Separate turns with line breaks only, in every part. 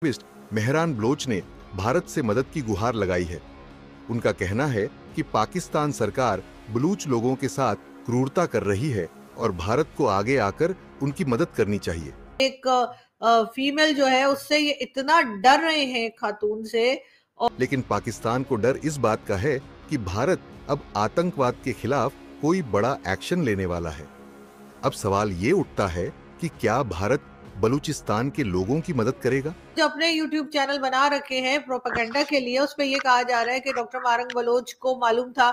Activist Mehran Bloch ने भारत से मदद की गुहार लगाई है। उनका कहना है कि पाकिस्तान सरकार बलूच लोगों के साथ क्रूरता कर रही है और भारत को आगे आकर उनकी मदद करनी चाहिए।
एक फीमेल जो है उससे ये इतना डर रहे हैं खातून से।
लेकिन पाकिस्तान को डर इस बात का है कि भारत अब आतंकवाद के खिलाफ कोई बड़ा एक्शन लेने वाला है। अब सवाल ये उठता है कि क्या भारत बलूचिस्तान के लोगों की मदद करेगा?
जो अपने यूट्यूब चैनल बना रखे हैं प्रोपेगेंडा के लिए, उसमें ये कहा जा रहा है कि डॉक्टर मारंग बलोच को मालूम था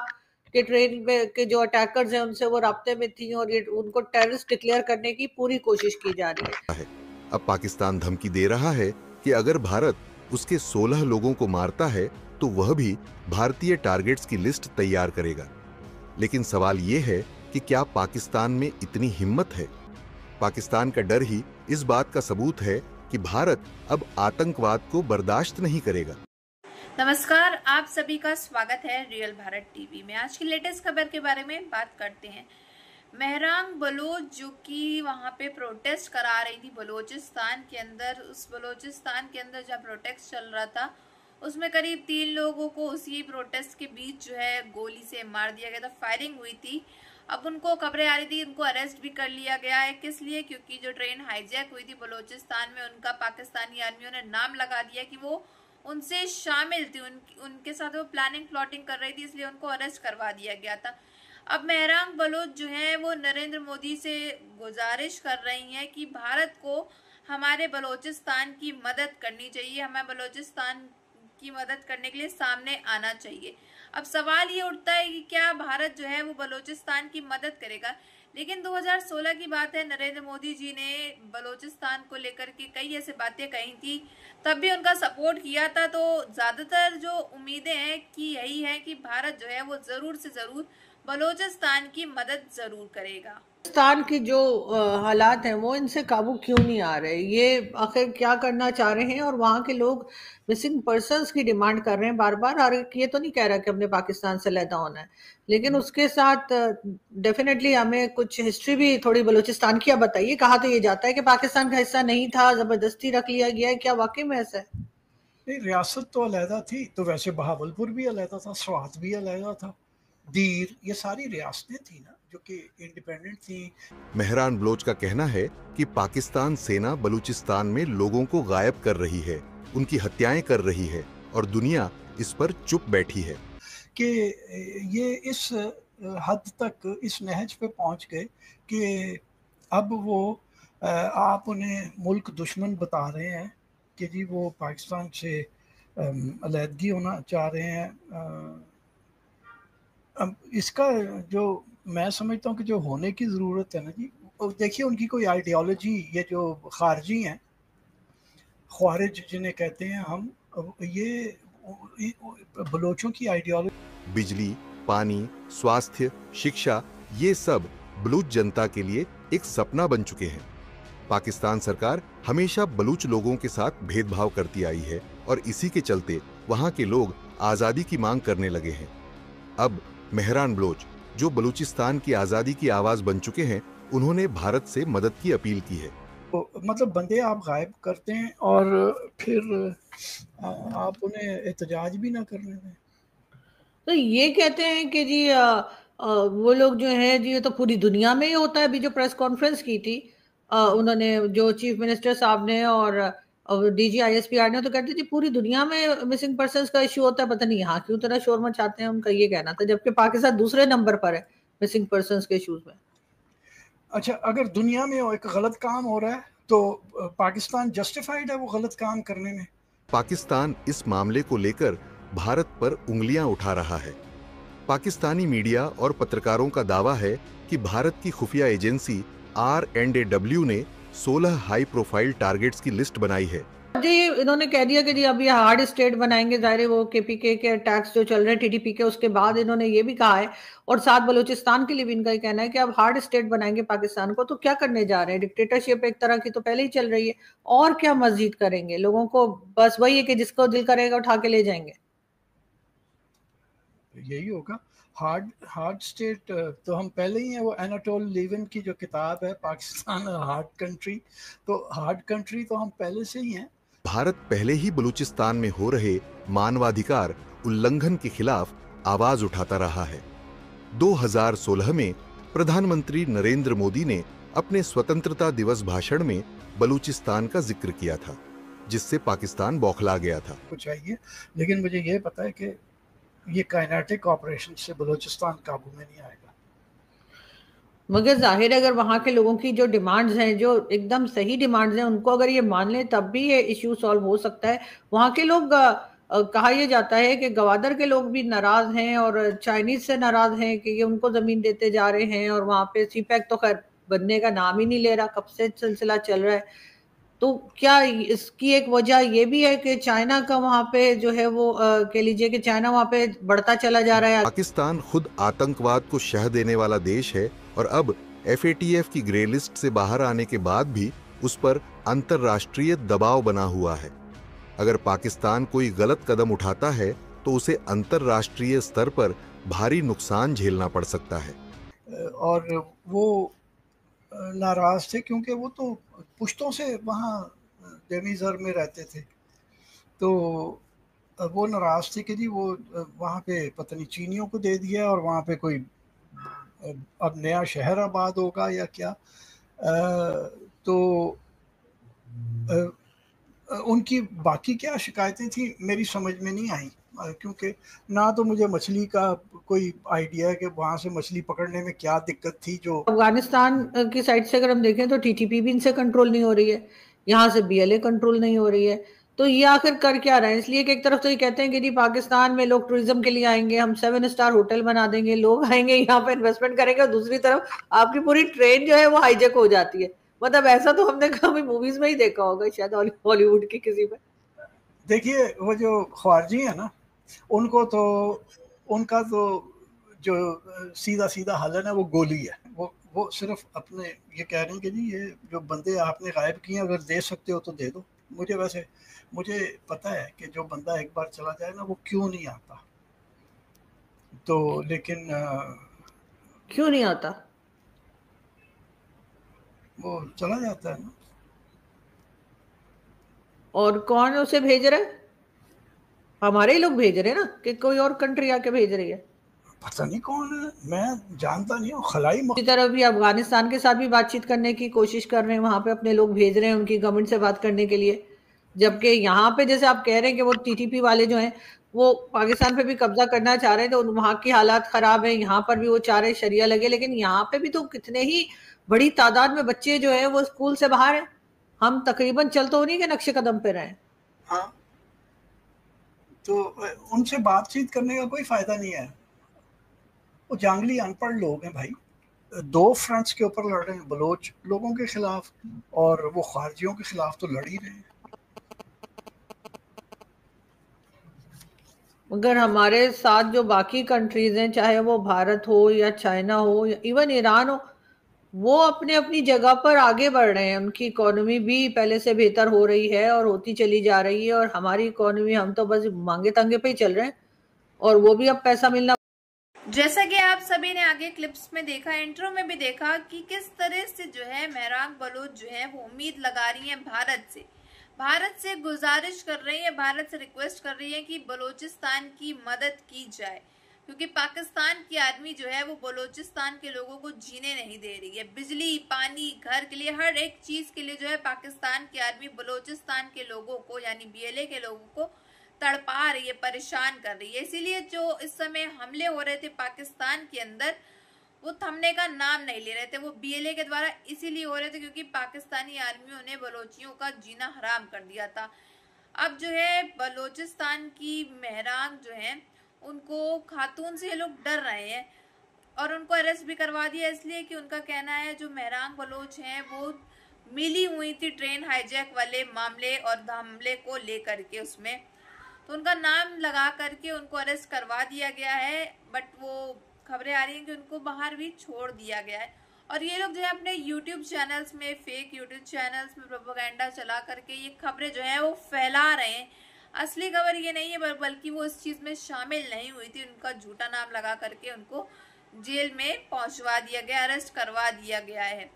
कि ट्रेन पे के जो अटैकर्स हैं उनसे वो राब्ते में थी और ये उनको टेररिस्ट डिक्लेयर करने की पूरी कोशिश की जा रही है।
अब पाकिस्तान धमकी दे रहा है कि अगर भारत उसके 16 लोगों को मारता है तो वह भी भारतीय टारगेट्स की लिस्ट तैयार करेगा। लेकिन सवाल यह है कि क्या पाकिस्तान में इतनी हिम्मत है? पाकिस्तान का डर ही इस बात का सबूत है कि भारत अब आतंकवाद को बर्दाश्त नहीं करेगा।
नमस्कार, आप सभी का स्वागत है रियल भारत टीवी में। आज की लेटेस्ट खबर के बारे में बात करते हैं। मेहरान बलोच जो कि वहां पे प्रोटेस्ट करा रही थी बलोचिस्तान के अंदर, उस बलोचिस्तान के अंदर जब प्रोटेस्ट चल रहा था उसमें करीब 3 लोगों को उसी प्रोटेस्ट के बीच जो है गोली से मार दिया गया था, फायरिंग हुई थी। अब उनको खबरें आ रही थी, उनको अरेस्ट भी कर लिया गया है। किस लिए? क्योंकि जो ट्रेन हाईजैक हुई थी बलोचिस्तान में, उनका पाकिस्तानी आर्मियों ने नाम लगा दिया कि वो उनसे शामिल थी, उनके साथ वो प्लानिंग प्लॉटिंग कर रही थी, इसलिए उनको अरेस्ट करवा दिया गया था। अब मेहरान बलोच जो है वो नरेंद्र मोदी से गुजारिश कर रही हैं कि भारत को हमारे बलोचिस्तान की मदद करनी चाहिए, हमें बलोचिस्तान की मदद करने के लिए सामने आना चाहिए। अब सवाल ये उठता है कि क्या भारत जो है वो बलोचिस्तान की मदद करेगा? लेकिन 2016 की बात है, नरेंद्र मोदी जी ने बलोचिस्तान को लेकर के कई ऐसे बातें कही थी, तब भी उनका सपोर्ट किया था। तो ज्यादातर जो उम्मीदें हैं कि यही है कि भारत जो है वो जरूर से जरूर बलोचिस्तान की मदद जरूर करेगा।
पाकिस्तान की जो हालात हैं वो इनसे काबू क्यों नहीं आ रहे, ये आखिर क्या करना चाह रहे हैं? और वहां के लोग मिसिंग पर्सन्स की डिमांड कर रहे हैं बार बार। और ये तो नहीं कह रहा कि हमने पाकिस्तान से अलहदा होना है, लेकिन उसके साथ डेफिनेटली हमें कुछ हिस्ट्री भी थोड़ी बलूचिस्तान की। आप बताइए, कहा तो ये जाता है कि पाकिस्तान का हिस्सा नहीं था, जबरदस्ती रख लिया गया है, क्या वाकई में ऐसा है?
नहीं, रियासत तो अलहदा थी, तो वैसे बहावलपुर भी अलहदा था, स्वात भी अलहदा था, दीर, ये सारी रियासतें थी ना जो कि इंडिपेंडेंट थी।
मेहरान बलोच का कहना है कि पाकिस्तान सेना बलूचिस्तान में लोगों को गायब कर रही है, उनकी हत्याएं कर रही है और दुनिया इस पर चुप बैठी है।
कि ये इस हद तक इस नहज पे पहुंच गए कि अब वो आप उन्हें मुल्क दुश्मन बता रहे हैं कि जी वो पाकिस्तान से अलहदगी होना चाह रहे हैं। अब इसका जो मैं समझता हूँ कि जो होने की ज़रूरत है ना जी, देखिए उनकी कोई आइडियोलॉजी, ये जो खारजी हैं, ख्वारिज जिन्हें कहते हैं हम, ये बलोचों की आइडियोलॉजी।
बिजली, पानी, स्वास्थ्य, शिक्षा, ये सब बलूच जनता के लिए एक सपना बन चुके हैं। पाकिस्तान सरकार हमेशा बलूच लोगों के साथ भेदभाव करती आई है और इसी के चलते वहां के लोग आजादी की मांग करने लगे हैं। अब मेहरान बलोच, जो बलूचिस्तान की आजादी की आवाज बन चुके हैं, उन्होंने भारत से मदद की अपील की है।
मतलब बंदे आप गायब करते हैं और फिर आप उन्हें एहतजाज भी ना करने दें।
तो ये कहते हैं कि जी वो लोग जो है जी, ये तो पूरी दुनिया में ही होता है। अभी जो प्रेस कॉन्फ्रेंस की थी उन्होंने, जो चीफ मिनिस्टर साहब ने और डीजी आईएसपीआर ने, तो कहते जी पूरी दुनिया में मिसिंग पर्सन्स का इश्यू होता है, पता नहीं यहाँ क्यों तरह शोर मचाते हैं। उनका ये कहना था, जबकि पाकिस्तान दूसरे नंबर पर है मिसिंग पर्सन्स के इश्यूज में।
अच्छा, अगर दुनिया में एक गलत काम हो रहा है तो पाकिस्तान जस्टिफाइड है वो गलत काम करने में?
पाकिस्तान इस मामले को लेकर भारत पर उंगलियां उठा रहा है। पाकिस्तानी मीडिया और पत्रकारों का दावा है कि भारत की खुफिया एजेंसी RNAW ने 16 हाई प्रोफाइल टारगेट्स की लिस्ट बनाई है।
जी इन्होंने कह दिया कि जी अब ये हार्ड स्टेट बनाएंगे, जाहिर है वो केपीके के अटैक्स जो चल रहे हैं टीटीपी के, उसके बाद इन्होंने ये भी कहा है, और साथ बलूचिस्तान के लिए भी इनका ये कहना है कि अब हार्ड स्टेट बनाएंगे पाकिस्तान को। तो क्या करने जा रहे हैं? डिक्टेटरशिप एक तरह की तो पहले ही चल रही है, और क्या मजीद करेंगे? लोगों को बस वही है कि जिसको दिल करेगा उठा के ले जाएंगे।
यही होगा हार्ड हार्ड स्टेट। तो हम पहले ही हैं, वो एनाटोल लीविन की जो किताब है पाकिस्तान हार्ड कंट्री, तो हार्ड कंट्री तो हम पहले से ही हैं।
भारत पहले ही बलूचिस्तान में हो रहे मानवाधिकार उल्लंघन के खिलाफ आवाज उठाता रहा है। 2016 में प्रधानमंत्री नरेंद्र मोदी ने अपने स्वतंत्रता दिवस भाषण में बलूचिस्तान का जिक्र किया था, जिससे पाकिस्तान बौखला गया था।
कुछ चाहिए, लेकिन मुझे ये पता है कि ये काइनेटिक ऑपरेशन से बलूचिस्तान काबू में नहीं आएगा।
मगर जाहिर है अगर वहां के लोगों की जो डिमांड्स हैं, जो एकदम सही डिमांड्स हैं, उनको अगर ये मान लें तब भी ये इश्यू सॉल्व हो सकता है। वहां के लोग कहा यह जाता है कि गवादर के लोग भी नाराज हैं और चाइनीज से नाराज हैं कि ये उनको जमीन देते जा रहे हैं, और वहां पे सीपैक तो खैर बनने का नाम ही नहीं ले रहा, कब से सिलसिला चल रहा है। तो क्या इसकी एक वजह ये भी है कि चाइना का वहां पे जो है वो कह लीजिए कि चाइना वहां पे बढ़ता चला जा रहा है।
पाकिस्तान खुद आतंकवाद को शह देने वाला देश है और अब FATF की ग्रे लिस्ट से बाहर आने के बाद भी उस पर अंतर्राष्ट्रीय दबाव बना हुआ है। अगर पाकिस्तान कोई गलत कदम उठाता है तो उसे अंतर्राष्ट्रीय स्तर पर भारी नुकसान झेलना पड़ सकता है।
और वो नाराज थे क्योंकि वो तो पुश्तों से वहाँ देवीज़र में रहते थे, तो वो नाराज थे कि जी वो वहाँ पे पता नहीं चीनियों को दे दिया और वहाँ पे कोई अब नया शहर आबाद होगा या क्या। तो उनकी बाकी क्या शिकायतें थी मेरी समझ में नहीं आई, क्योंकि ना तो मुझे मछली का कोई आइडिया है कि वहाँ से मछली पकड़ने में क्या दिक्कत थी। जो
अफगानिस्तान की साइड से अगर हम देखें तो TTP भी इनसे कंट्रोल नहीं हो रही है, यहाँ से BLA कंट्रोल नहीं हो रही है। तो ये आखिर कर क्या रहे हैं? इसलिए कि एक तरफ तो ये कहते हैं कि जी पाकिस्तान में लोग टूरिज्म के लिए आएंगे, हम 7 स्टार होटल बना देंगे, लोग आएंगे यहाँ पे इन्वेस्टमेंट करेंगे, और दूसरी तरफ आपकी पूरी ट्रेन जो है वो हाईजेक हो जाती है। मतलब ऐसा तो हमने कभी मूवीज में ही देखा होगा, शायद हॉलीवुड की किसी में।
देखिए वो जो ख्वारजी है ना, उनको तो उनका तो जो सीधा सीधा हल है ना वो गोली है। वो सिर्फ अपने ये कह रहे हैं कि जी ये जो बंदे आपने गायब किए अगर दे सकते हो तो दे दो। मुझे पता है कि जो बंदा एक बार चला जाए ना वो क्यों नहीं आता, तो लेकिन
क्यों नहीं आता?
वो चला जाता है ना।
और कौन उसे भेज रहा है? हमारे ही लोग भेज रहे हैं ना, कि कोई और कंट्री आके भेज रही है?
पता नहीं कौन है, मैं जानता नहीं हूँ। खलाई
इसी तरह भी अफगानिस्तान के साथ भी बातचीत करने की कोशिश कर रहे हैं, वहां पे अपने लोग भेज रहे हैं उनकी गवर्नमेंट से बात करने के लिए। जबकि यहाँ पे जैसे आप कह रहे हैं कि वो TTP वाले जो हैं वो पाकिस्तान पे भी कब्जा करना चाह रहे हैं, तो वहां की हालात खराब है, यहाँ पर भी वो चाह रहे शरिया लगे, लेकिन यहाँ पे भी तो कितने ही बड़ी तादाद में बच्चे जो है वो स्कूल से बाहर है। हम तकरीबन चल तो नहीं के नक्शे कदम पे रहे।
हाँ, तो उनसे बातचीत करने का कोई फायदा नहीं है। वो जांगली अनपढ़ लोग हैं भाई। 2 फ्रंट्स के ऊपर लड़ रहे हैं, बलोच लोगों के खिलाफ और वो खारजियों के खिलाफ तो लड़ ही रहे हैं।
मगर हमारे साथ जो बाकी कंट्रीज हैं, चाहे वो भारत हो या चाइना हो या इवन ईरान हो, वो अपने अपनी जगह पर आगे बढ़ रहे हैं। उनकी इकोनॉमी भी पहले से बेहतर हो रही है और होती चली जा रही है, और हमारी इकोनॉमी, हम तो बस मांगे तंगे पे ही चल रहे हैं, और वो भी अब पैसा मिलना।
जैसा कि आप सभी ने आगे क्लिप्स में देखा, इंट्रो में भी देखा कि किस तरह से जो है मेहरांग बलोच जो है वो उम्मीद लगा रही है भारत से गुजारिश कर रही है, भारत से रिक्वेस्ट कर रही है कि बलूचिस्तान की मदद की जाए, क्योंकि पाकिस्तान की आर्मी जो है वो बलूचिस्तान के लोगों को जीने नहीं दे रही है। बिजली, पानी, घर के लिए, हर एक चीज के लिए जो है पाकिस्तान की आर्मी बलूचिस्तान के लोगों को यानी BLA के लोगों को तड़पा रही है, परेशान कर रही है। इसीलिए जो इस समय हमले हो रहे थे पाकिस्तान के अंदर, वो थमने का नाम नहीं ले रहे थे। वो BLA के द्वारा इसीलिए हो रहे थे क्योंकि पाकिस्तानी आर्मियों ने बलोचियों का जीना हराम कर दिया था। अब जो है बलोचिस्तान की मेहरांग जो है उनको खातून से ये लोग डर रहे हैं और उनको अरेस्ट भी करवा दिया, इसलिए कि उनका कहना है जो मेहरांग बलोच हैं वो मिली हुई थी ट्रेन हाईजैक वाले मामले और हमले को लेकर के, उसमें तो उनका नाम लगा करके उनको अरेस्ट करवा दिया गया है। बट वो खबरें आ रही हैं कि उनको बाहर भी छोड़ दिया गया है। और ये लोग जो है अपने YouTube चैनल्स में, फेक YouTube चैनल्स में प्रोपेगेंडा चला करके ये खबरें जो है वो फैला रहे हैं। असली खबर ये नहीं है, बल्कि वो इस चीज में शामिल नहीं हुई थी। उनका झूठा नाम लगा करके उनको जेल में पहुंचवा दिया गया, अरेस्ट करवा दिया गया है।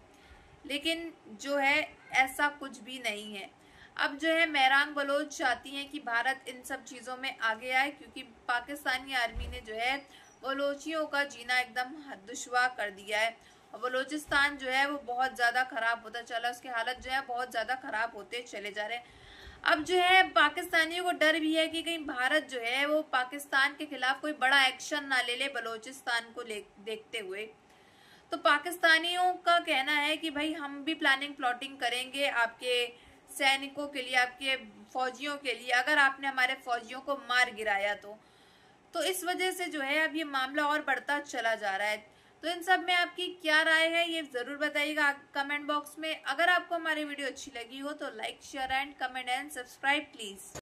लेकिन जो है ऐसा कुछ भी नहीं है। अब जो है मेहरांग बलोच चाहती हैं कि भारत इन सब चीज़ों में आगे आए, क्योंकि पाकिस्तानी आर्मी ने जो है बलोचियों का जीना एकदम दुश्वार कर दिया है और बलोचिस्तान जो है वो बहुत ज़्यादा ख़राब होता चला, उसकी हालत जो है बहुत ज़्यादा ख़राब होते चले जा रहे हैं। अब जो है पाकिस्तानियों को डर भी है कि कहीं भारत जो है वो पाकिस्तान के खिलाफ कोई बड़ा एक्शन ना ले ले बलोचिस्तान को देखते हुए। तो पाकिस्तानियों का कहना है कि भाई हम भी प्लानिंग प्लॉटिंग करेंगे आपके सैनिकों के लिए, आपके फौजियों के लिए, अगर आपने हमारे फौजियों को मार गिराया तो इस वजह से जो है अब ये मामला और बढ़ता चला जा रहा है। तो इन सब में आपकी क्या राय है ये जरूर बताइएगा कमेंट बॉक्स में। अगर आपको हमारी वीडियो अच्छी लगी हो तो like share and comment and subscribe please.